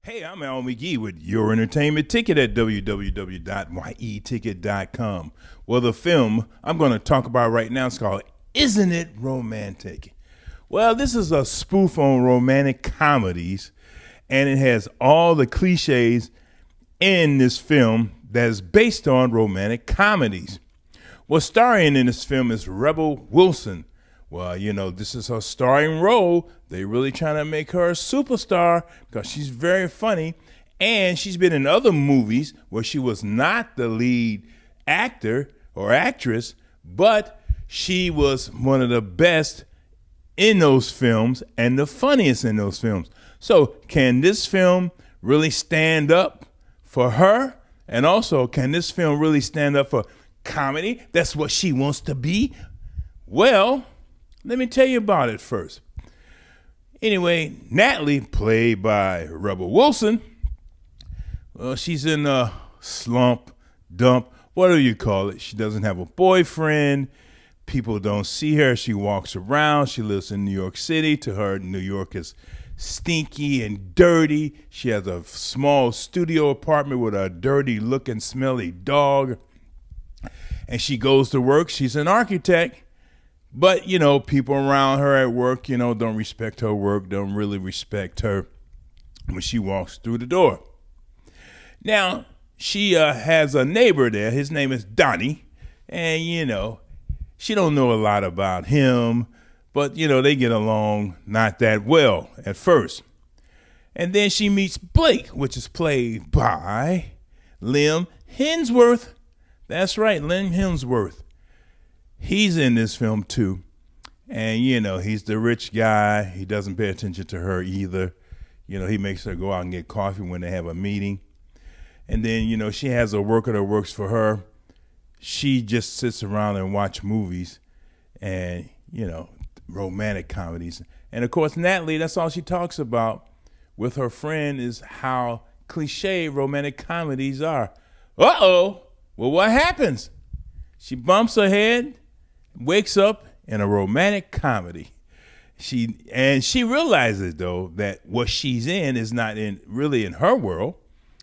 Hey, I'm Al McGee with your entertainment ticket at www.yeticket.com. Well, the film I'm going to talk about right now is called Isn't It Romantic? Well, this is a spoof on romantic comedies, and it has all the cliches in this film that is based on romantic comedies. Well, starring in this film is Rebel Wilson. Well, this is her starring role. They really trying to make her a superstar because she's very funny. And she's been in other movies where she was not the lead actor or actress, but she was one of the best in those films and the funniest in those films. So can this film really stand up for her? And also, can this film really stand up for comedy? That's what she wants to be. Well, let me tell you about it first. Anyway, Natalie, played by Rebel Wilson, well, she's in a slump, dump, whatever you call it. She doesn't have a boyfriend. People don't see her. She walks around. She lives in New York City. To her, New York is stinky and dirty. She has a small studio apartment with a dirty looking, smelly dog. And she goes to work. She's an architect. But, people around her at work, don't respect her work, don't really respect her when she walks through the door. Now, she has a neighbor there. His name is Donnie. And, she don't know a lot about him. But, they get along not that well at first. And then she meets Blake, which is played by Liam Hemsworth. That's right, Liam Hemsworth. He's in this film too. And, he's the rich guy. He doesn't pay attention to her either. He makes her go out and get coffee when they have a meeting. And then, she has a worker that works for her. She just sits around and watch movies and, romantic comedies. And, of course, Natalie, that's all she talks about with her friend is how cliche romantic comedies are. Uh-oh. Well, what happens? She bumps her head, wakes up in a romantic comedy. She realizes, though, that what she's in is not really in her world.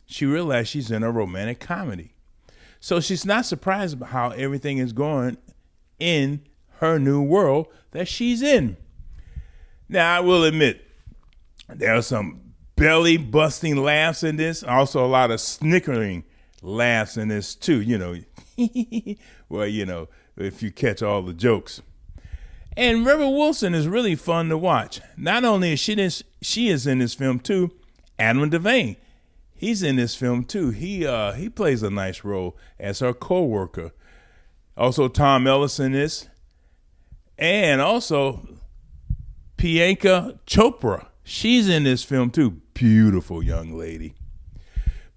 She realizes she's in a romantic comedy. So she's not surprised about how everything is going in her new world that she's in. Now, I will admit, there are some belly-busting laughs in this. Also, a lot of snickering laughs in this, too. Well, if you catch all the jokes. And Rebel Wilson is really fun to watch. Not only is she is in this film too, Adam DeVine, he's in this film too. He plays a nice role as her co-worker. Also Tom Ellis in this. And also Priyanka Chopra. She's in this film too. Beautiful young lady.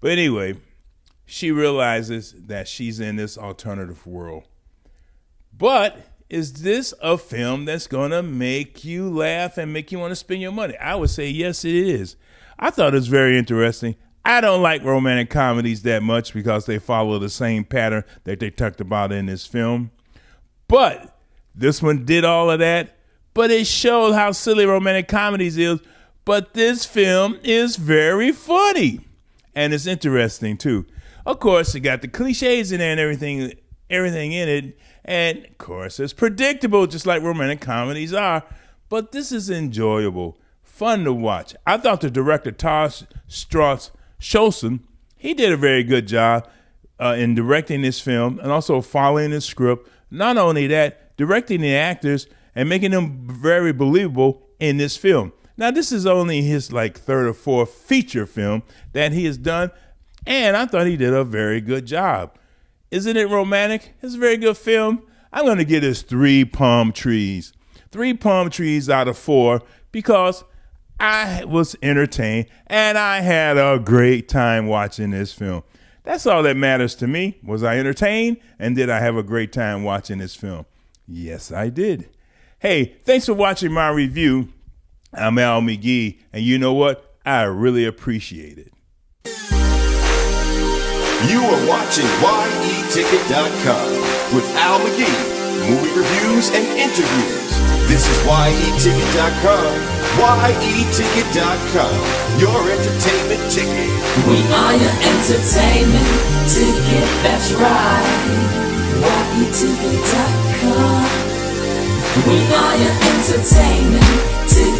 But anyway, she realizes that she's in this alternative world. But is this a film that's going to make you laugh and make you want to spend your money? I would say yes, it is. I thought it was very interesting. I don't like romantic comedies that much because they follow the same pattern that they talked about in this film. But this one did all of that. But it showed how silly romantic comedies is. But this film is very funny. And it's interesting, too. Of course, it got the cliches in there and everything in it. And, of course, it's predictable, just like romantic comedies are. But this is enjoyable, fun to watch. I thought the director, Todd Strauss-Schulson, he did a very good job in directing this film and also following the script. Not only that, directing the actors and making them very believable in this film. Now, this is only his third or fourth feature film that he has done. And I thought he did a very good job. Isn't it romantic? It's a very good film. I'm going to give this 3 palm trees. 3 palm trees out of 4 because I was entertained and I had a great time watching this film. That's all that matters to me. Was I entertained and did I have a great time watching this film? Yes, I did. Hey, thanks for watching my review. I'm Al McGee, and you know what? I really appreciate it. You are watching YETicket.com with Al McGee, movie reviews and interviews. This is YETicket.com. YETicket.com, your entertainment entertainment ticket. We are your entertainment ticket, that's right. YEticket.com. We are your entertainment ticket.